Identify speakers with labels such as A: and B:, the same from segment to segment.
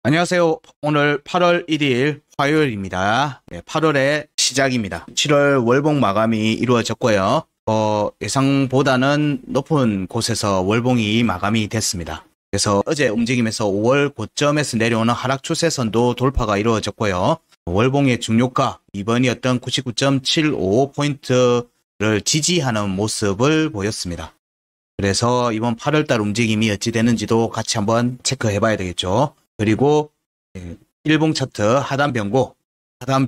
A: 안녕하세요. 오늘 8월 1일 화요일입니다. 8월의 시작입니다. 7월 월봉 마감이 이루어졌고요. 예상보다는 높은 곳에서 월봉이 마감이 됐습니다. 그래서 어제 움직임에서 5월 고점에서 내려오는 하락 추세선도 돌파가 이루어졌고요. 월봉의 중요가 2번이었던 99.75포인트를 지지하는 모습을 보였습니다. 그래서 이번 8월달 움직임이 어찌 되는지도 같이 한번 체크해 봐야 되겠죠. 그리고 일봉 차트 하단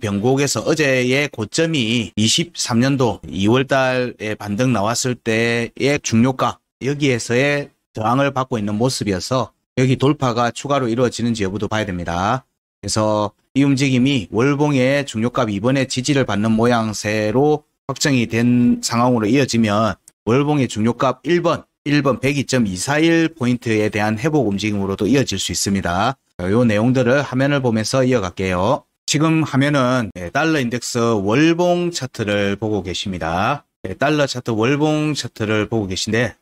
A: 변곡에서 어제의 고점이 23년도 2월달에 반등 나왔을 때의 중요가, 여기에서의 저항을 받고 있는 모습이어서 여기 돌파가 추가로 이루어지는지 여부도 봐야 됩니다. 그래서 이 움직임이 월봉의 중요가 이번에 지지를 받는 모양새로 확정이 된 상황으로 이어지면 월봉의 중요값 1번 102.241포인트에 대한 회복 움직임으로도 이어질 수 있습니다. 이 내용들을 화면을 보면서 이어갈게요. 지금 화면은 달러 인덱스 월봉 차트를 보고 계십니다. 달러 차트 월봉 차트를 보고 계신데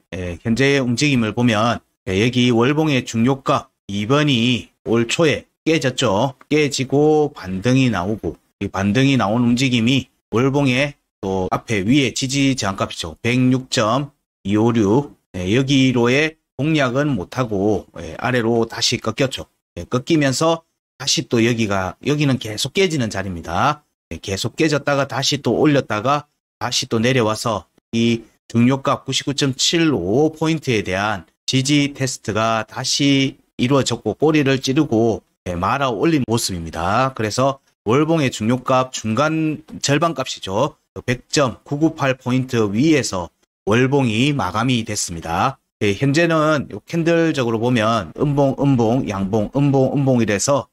A: 현재의 움직임을 보면 여기 월봉의 중요가 2번이 올 초에 깨졌죠. 깨지고 반등이 나오고, 이 반등이 나온 움직임이 월봉의 또 앞에 위에 지지 저항값이죠. 106.256 여기로의 공략은 못하고 아래로 다시 꺾였죠. 꺾이면서 다시 또 여기는 계속 깨지는 자리입니다. 계속 깨졌다가 다시 또 올렸다가 다시 또 내려와서 이 중요값 99.75포인트에 대한 지지 테스트가 다시 이루어졌고 꼬리를 찌르고 말아 올린 모습입니다. 그래서 월봉의 중요값 중간 절반값이죠. 100.998포인트 위에서 월봉이 마감이 됐습니다. 현재는 캔들적으로 보면 음봉, 양봉, 음봉 이래서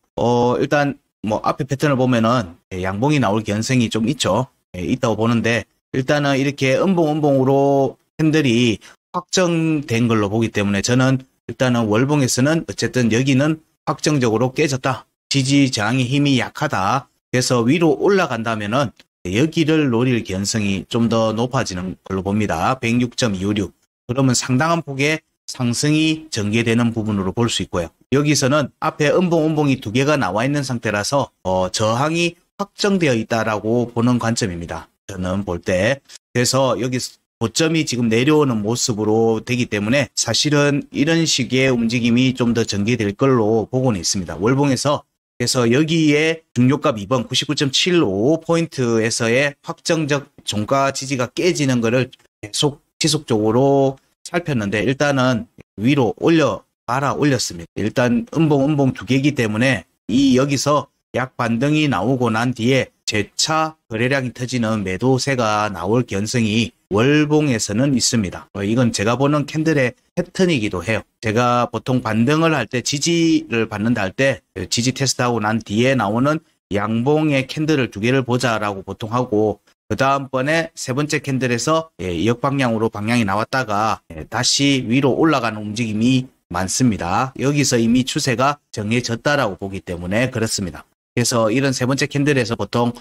A: 일단 뭐 앞에 패턴을 보면은 양봉이 나올 개연성이 좀 있죠. 있다고 보는데 일단은 이렇게 음봉으로 캔들이 확정된 걸로 보기 때문에 저는 일단은 월봉에서는 어쨌든 여기는 확정적으로 깨졌다. 지지 저항의 힘이 약하다. 그래서 위로 올라간다면은 여기를 노릴 개연성이 좀 더 높아지는 걸로 봅니다. 106.256. 그러면 상당한 폭의 상승이 전개되는 부분으로 볼 수 있고요. 여기서는 앞에 음봉이 두 개가 나와 있는 상태라서 저항이 확정되어 있다라고 보는 관점입니다. 저는 볼 때. 그래서 여기 고점이 지금 내려오는 모습으로 되기 때문에 사실은 이런 식의 움직임이 좀 더 전개될 걸로 보고는 있습니다. 월봉에서 그래서 여기에 중요값 2번 99.75포인트에서의 확정적 종가 지지가 깨지는 것을 계속 지속적으로 살폈는데 일단은 위로 올렸습니다. 일단 음봉 두 개이기 때문에 여기서 약 반등이 나오고 난 뒤에 재차 거래량이 터지는 매도세가 나올 개연성이 월봉에서는 있습니다. 이건 제가 보는 캔들의 패턴이기도 해요. 제가 보통 반등을 할 때 지지를 받는다 할 때 지지 테스트하고 난 뒤에 나오는 양봉의 캔들을 두 개를 보자라고 보통 하고 그 다음번에 세 번째 캔들에서 역방향으로 방향이 나왔다가 다시 위로 올라가는 움직임이 많습니다. 여기서 이미 추세가 정해졌다라고 보기 때문에 그렇습니다. 그래서 이런 세 번째 캔들에서 보통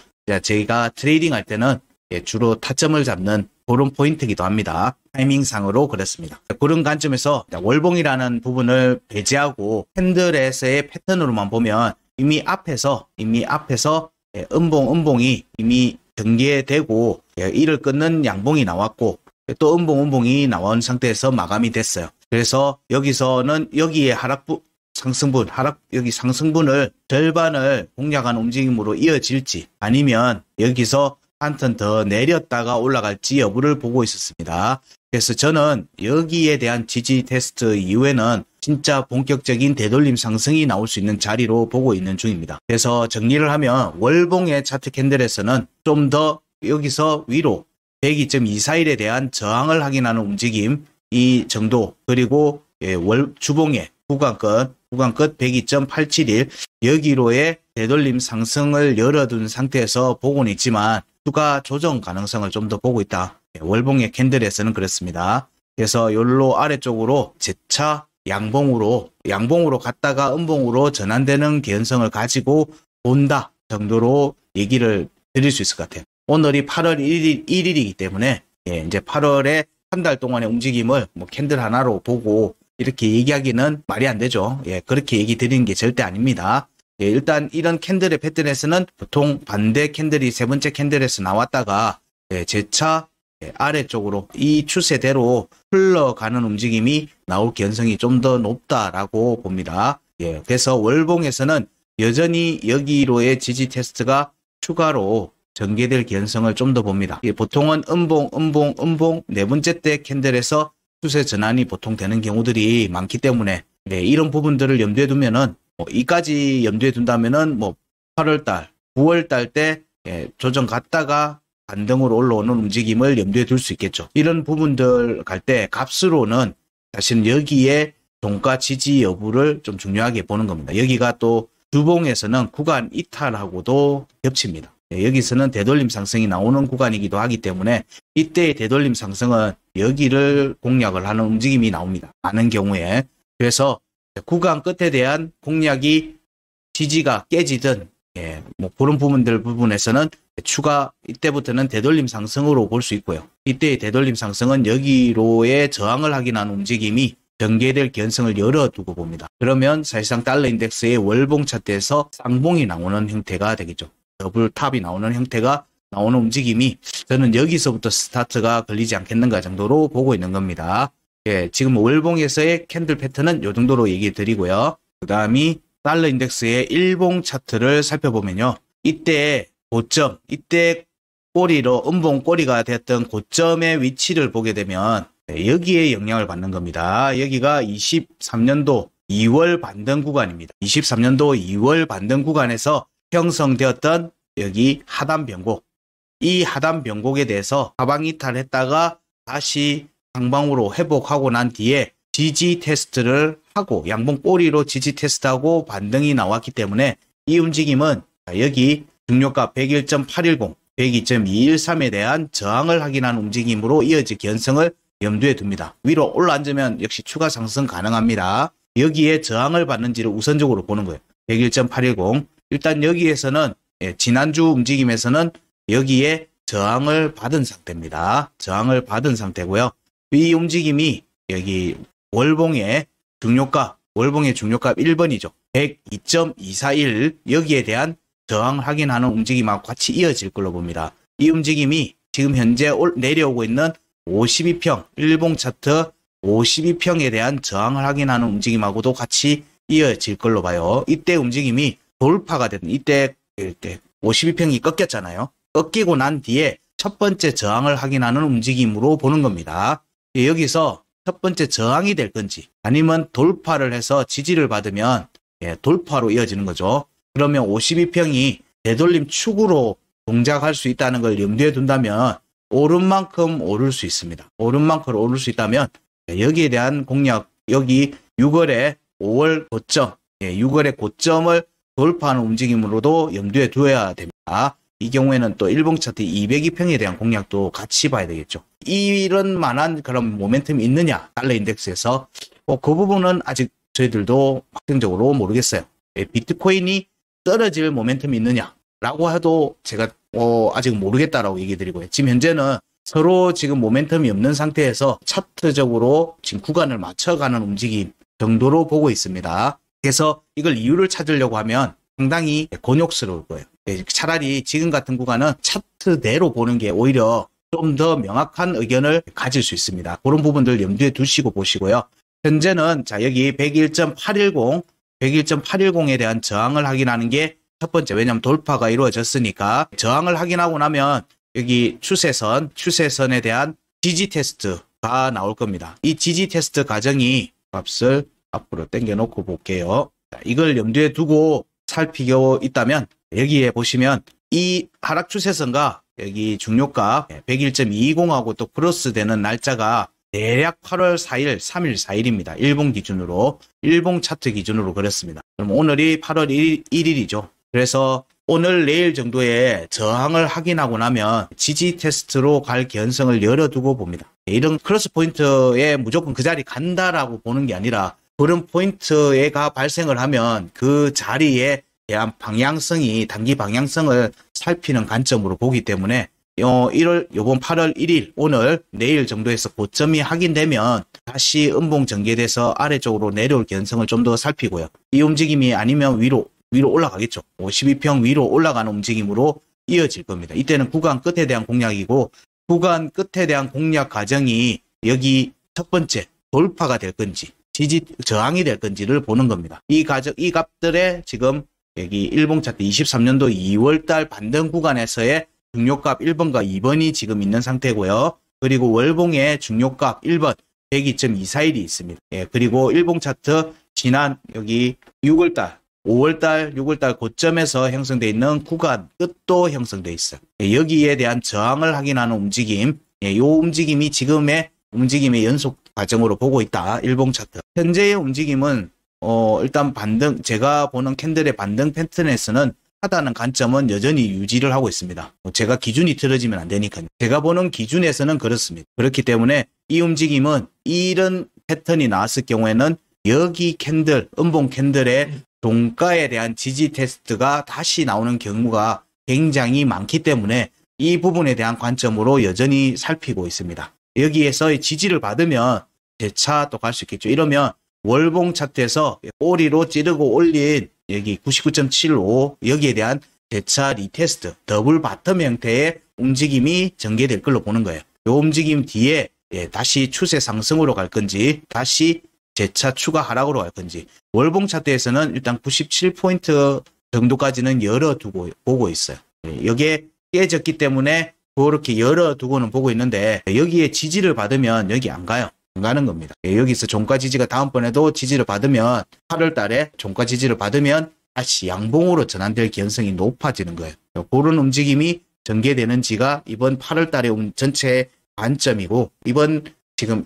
A: 저희가 트레이딩 할 때는 주로 타점을 잡는 그런 포인트이기도 합니다. 타이밍상으로 그렇습니다. 그런 관점에서 월봉이라는 부분을 배제하고 캔들에서의 패턴으로만 보면 이미 앞에서 음봉이 이미 전개되고 이를 끊는 양봉이 나왔고 또 음봉이 나온 상태에서 마감이 됐어요. 그래서 여기서는 여기에 여기 상승분을 절반을 공략하는 움직임으로 이어질지 아니면 여기서 한 턴 더 내렸다가 올라갈지 여부를 보고 있었습니다. 그래서 저는 여기에 대한 지지 테스트 이후에는 진짜 본격적인 되돌림 상승이 나올 수 있는 자리로 보고 있는 중입니다. 그래서 정리를 하면 월봉의 차트 캔들에서는 좀 더 여기서 위로 102.241에 대한 저항을 확인하는 움직임 이 정도, 그리고 주봉의 구간 끝 102.871 여기로의 되돌림 상승을 열어둔 상태에서 보고는 있지만 추가 조정 가능성을 좀 더 보고 있다. 월봉의 캔들에서는 그렇습니다. 그래서 요로 아래쪽으로 재차 양봉으로 갔다가 음봉으로 전환되는 개연성을 가지고 본다 정도로 얘기를 드릴 수 있을 것 같아요. 오늘이 8월 1일이기 때문에 이제 8월에 한 달 동안의 움직임을 캔들 하나로 보고 이렇게 얘기하기는 말이 안 되죠. 예, 그렇게 얘기 드리는 게 절대 아닙니다. 예, 일단 이런 캔들의 패턴에서는 보통 반대 캔들이 세 번째 캔들에서 나왔다가 재차 아래쪽으로 이 추세대로 흘러가는 움직임이 나올 가능성이 좀 더 높다라고 봅니다. 예, 그래서 월봉에서는 여전히 여기로의 지지 테스트가 추가로 전개될 가능성을 좀 더 봅니다. 예, 보통은 음봉 네 번째 때 캔들에서 추세 전환이 보통 되는 경우들이 많기 때문에 이런 부분들을 염두에 두면은 이까지 염두에 둔다면은 8월달, 9월달 때 조정 갔다가 반등으로 올라오는 움직임을 염두에 둘 수 있겠죠. 이런 부분들 갈 때 값으로는 사실 여기에 종가 지지 여부를 좀 중요하게 보는 겁니다. 여기가 또 주봉에서는 구간 이탈하고도 겹칩니다. 여기서는 되돌림 상승이 나오는 구간이기도 하기 때문에 이때의 되돌림 상승은 여기를 공략을 하는 움직임이 나옵니다. 많은 경우에. 그래서 구간 끝에 대한 공략이 지지가 깨지든 그런 부분에서는 추가 이때부터는 되돌림 상승으로 볼 수 있고요. 이때의 되돌림 상승은 여기로의 저항을 확인하는 움직임이 전개될 가능성을 열어두고 봅니다. 그러면 사실상 달러 인덱스의 월봉 차트에서 쌍봉이 나오는 형태가 되겠죠. 더블 탑이 나오는 형태가 나오는 움직임이 저는 여기서부터 스타트가 걸리지 않겠는가 정도로 보고 있는 겁니다. 예, 지금 월봉에서의 캔들 패턴은 이 정도로 얘기 드리고요. 그 다음이 달러 인덱스의 일봉 차트를 살펴보면요. 이때 고점, 이때 꼬리로 음봉 꼬리가 되었던 고점의 위치를 보게 되면 여기에 영향을 받는 겁니다. 여기가 23년도 2월 반등 구간입니다. 23년도 2월 반등 구간에서 형성되었던 여기 하단 변곡, 이 하단 변곡에 대해서 하방 이탈했다가 다시 상방으로 회복하고 난 뒤에 지지 테스트를 하고 양봉 꼬리로 지지 테스트하고 반등이 나왔기 때문에 이 움직임은 여기 중요가 101.810, 102.213에 대한 저항을 확인하는 움직임으로 이어질 가능성을 염두에 둡니다. 위로 올라앉으면 역시 추가 상승 가능합니다. 여기에 저항을 받는지를 우선적으로 보는 거예요. 101.810. 일단 여기에서는 지난주 움직임에서는 여기에 저항을 받은 상태입니다. 저항을 받은 상태고요. 이 움직임이 여기 월봉의 중요가 1번이죠. 102.241 여기에 대한 저항을 확인하는 움직임하고 같이 이어질 걸로 봅니다. 이 움직임이 지금 현재 내려오고 있는 52평, 일봉 차트 52평에 대한 저항을 확인하는 움직임하고도 같이 이어질 걸로 봐요. 이때 움직임이 돌파가 되는 이때 52평이 꺾였잖아요. 꺾이고 난 뒤에 첫 번째 저항을 확인하는 움직임으로 보는 겁니다. 여기서 첫 번째 저항이 될 건지 아니면 돌파를 해서 지지를 받으면 돌파로 이어지는 거죠. 그러면 52평이 되돌림 축으로 동작할 수 있다는 걸 염두에 둔다면 오른 만큼 오를 수 있습니다. 오른 만큼 오를 수 있다면 여기에 대한 공략, 여기 6월에 5월 고점, 6월의 고점을 돌파하는 움직임으로도 염두에 두어야 됩니다. 이 경우에는 또 일봉 차트 202평에 대한 공략도 같이 봐야 되겠죠. 이런 만한 그런 모멘텀이 있느냐, 달러 인덱스에서 그 부분은 아직 저희들도 확정적으로 모르겠어요. 비트코인이 떨어질 모멘텀이 있느냐라고 해도 제가 아직 모르겠다라고 얘기 드리고요. 지금 현재는 서로 지금 모멘텀이 없는 상태에서 차트적으로 지금 구간을 맞춰가는 움직임 정도로 보고 있습니다. 그래서 이걸 이유를 찾으려고 하면 상당히 곤욕스러울 거예요. 차라리 지금 같은 구간은 차트대로 보는 게 오히려 좀 더 명확한 의견을 가질 수 있습니다. 그런 부분들 염두에 두시고 보시고요. 현재는 자 여기 101.810에 대한 저항을 확인하는 게 첫 번째, 왜냐하면 돌파가 이루어졌으니까 저항을 확인하고 나면 여기 추세선에 대한 지지 테스트가 나올 겁니다. 이 지지 테스트 과정이 값을 앞으로 당겨놓고 볼게요. 자, 이걸 염두에 두고 살피고 있다면 여기에 보시면 이 하락 추세선과 여기 중요가 101.220하고 또 크로스되는 날짜가 대략 8월 4일, 3일, 4일입니다. 일봉 기준으로, 일봉 차트 기준으로 그렇습니다. 그럼 오늘이 8월 1일이죠. 그래서 오늘 내일 정도에 저항을 확인하고 나면 지지 테스트로 갈 가능성을 열어두고 봅니다. 이런 크로스 포인트에 무조건 그 자리 간다라고 보는 게 아니라 그런 포인트가 발생을 하면 그 자리에 대한 방향성이 단기 방향성을 살피는 관점으로 보기 때문에 요번 8월 1일 오늘 내일 정도에서 고점이 확인되면 다시 음봉 전개돼서 아래쪽으로 내려올 개연성을 좀 더 살피고요. 이 움직임이 아니면 위로 올라가겠죠. 52평 위로 올라가는 움직임으로 이어질 겁니다. 이때는 구간 끝에 대한 공략이고, 구간 끝에 대한 공략 과정이 여기 첫 번째 돌파가 될 건지 지지 저항이 될 건지를 보는 겁니다. 이 값들의 지금 여기 일봉 차트 23년도 2월달 반등 구간에서의 중요값 1번과 2번이 지금 있는 상태고요. 그리고 월봉의 중요값 1번 102.241이 있습니다. 그리고 일봉 차트 지난 여기 6월달 6월달 고점에서 형성되어 있는 구간 끝도 형성되어 있어요. 여기에 대한 저항을 확인하는 움직임, 이 움직임이 지금의 움직임의 연속 과정으로 보고 있다. 일봉 차트. 현재의 움직임은 일단 반등, 제가 보는 캔들의 반등 패턴에서는 하다는 관점은 여전히 유지를 하고 있습니다. 제가 기준이 틀어지면 안 되니까요. 제가 보는 기준에서는 그렇습니다. 그렇기 때문에 이 움직임은 이런 패턴이 나왔을 경우에는 여기 캔들, 음봉 캔들의 종가에 대한 지지 테스트가 다시 나오는 경우가 굉장히 많기 때문에 이 부분에 대한 관점으로 여전히 살피고 있습니다. 여기에서 지지를 받으면 재차 또 갈 수 있겠죠. 이러면 월봉 차트에서 꼬리로 찌르고 올린 여기 99.75 여기에 대한 재차 리테스트, 더블 바텀 형태의 움직임이 전개될 걸로 보는 거예요. 이 움직임 뒤에 다시 추세 상승으로 갈 건지 다시 재차 추가 하락으로 갈 건지, 월봉 차트에서는 일단 97포인트 정도까지는 열어두고 보고 있어요. 여기에 깨졌기 때문에 그렇게 열어두고는 보고 있는데, 여기에 지지를 받으면 여기 안 가요. 안 가는 겁니다. 여기서 종가 지지가 다음번에도 지지를 받으면 8월 달에 종가 지지를 받으면 다시 양봉으로 전환될 개연성이 높아지는 거예요. 그런 움직임이 전개되는지가 이번 8월 달의 전체 관점이고, 이번 지금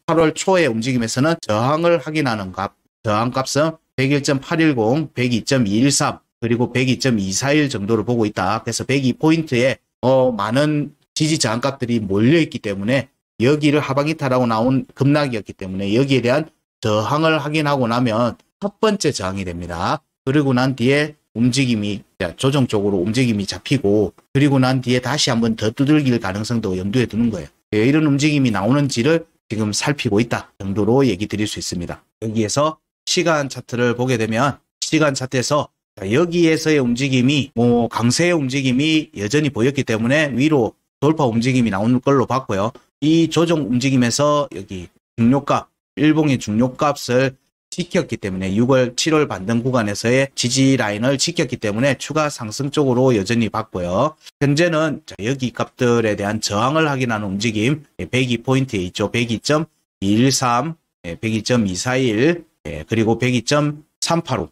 A: 8월 초의 움직임에서는 저항을 확인하는 값, 저항값은 101.810, 102.213, 그리고 102.241 정도를 보고 있다. 그래서 102포인트에 많은 지지 저항값들이 몰려있기 때문에 여기를 하방이탈하고 나온 급락이었기 때문에 여기에 대한 저항을 확인하고 나면 첫 번째 저항이 됩니다. 그리고 난 뒤에 움직임이 조정적으로 움직임이 잡히고, 그리고 난 뒤에 다시 한번 더 두들길 가능성도 염두에 두는 거예요. 이런 움직임이 나오는지를 지금 살피고 있다 정도로 얘기 드릴 수 있습니다. 여기에서 시간 차트를 보게 되면 시간 차트에서 여기에서의 움직임이 강세의 움직임이 여전히 보였기 때문에 위로 돌파 움직임이 나오는 걸로 봤고요. 이 조정 움직임에서 여기 중요값, 일봉의 중요값을 지켰기 때문에 6월, 7월 반등 구간에서의 지지 라인을 지켰기 때문에 추가 상승 쪽으로 여전히 봤고요. 현재는 여기 값들에 대한 저항을 확인하는 움직임, 102포인트에 있죠. 102.213, 102.241, 그리고 102.385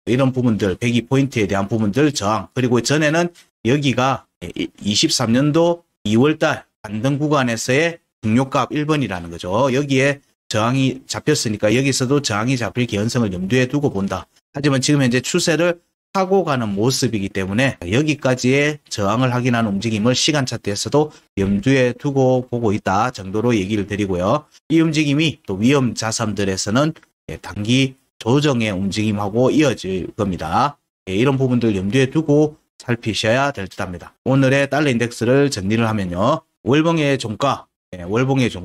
A: 이런 부분들, 102포인트에 대한 부분들 저항, 그리고 전에는 여기가 23년도 2월달 반등 구간에서의 중요값 1번이라는 거죠. 여기에 저항이 잡혔으니까 여기서도 저항이 잡힐 개연성을 염두에 두고 본다. 하지만 지금 현재 추세를 하고 가는 모습이기 때문에 여기까지의 저항을 확인하는 움직임을 시간 차트에서도 염두에 두고 보고 있다 정도로 얘기를 드리고요. 이 움직임이 또 위험 자산들에서는 단기 조정의 움직임하고 이어질 겁니다. 이런 부분들 염두에 두고 살피셔야 될 듯합니다. 오늘의 달러 인덱스를 정리를 하면요. 월봉의 종가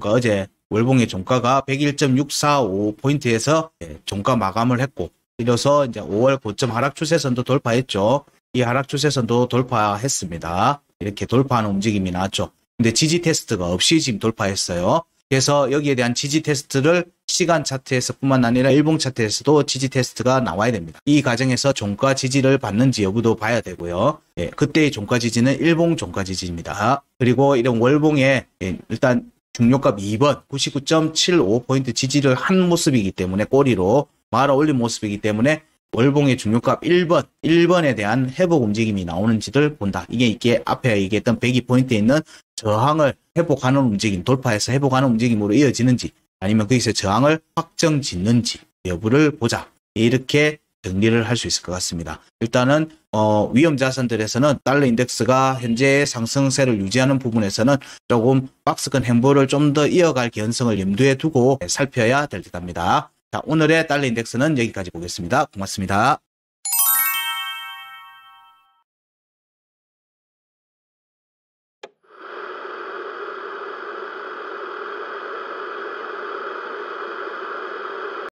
A: 어제 월봉의 종가가 101.645포인트에서 종가 마감을 했고, 이어서 이제 5월 고점 하락 추세선도 돌파했죠. 이 하락 추세선도 돌파했습니다. 이렇게 돌파하는 움직임이 나왔죠. 근데 지지 테스트가 없이 지금 돌파했어요. 그래서 여기에 대한 지지 테스트를 시간 차트에서 뿐만 아니라 일봉 차트에서도 지지 테스트가 나와야 됩니다. 이 과정에서 종가 지지를 받는지 여부도 봐야 되고요. 그때의 종가 지지는 일봉 종가 지지입니다. 그리고 이런 월봉에 일단 중요값 2번 99.75포인트 지지를 한 모습이기 때문에 꼬리로 말아 올린 모습이기 때문에 월봉의 중요값 1번에 대한 회복 움직임이 나오는지를 본다. 이게 앞에 얘기했던 102포인트에 있는 저항을 회복하는 움직임, 돌파해서 회복하는 움직임으로 이어지는지 아니면 거기서 저항을 확정 짓는지 여부를 보자. 이렇게 정리를 할 수 있을 것 같습니다. 일단은 위험 자산들에서는 달러 인덱스가 현재 상승세를 유지하는 부분에서는 조금 박스권 행보를 좀 더 이어갈 개연성을 염두에 두고 살펴야 될 듯합니다. 자, 오늘의 달러 인덱스는 여기까지 보겠습니다. 고맙습니다.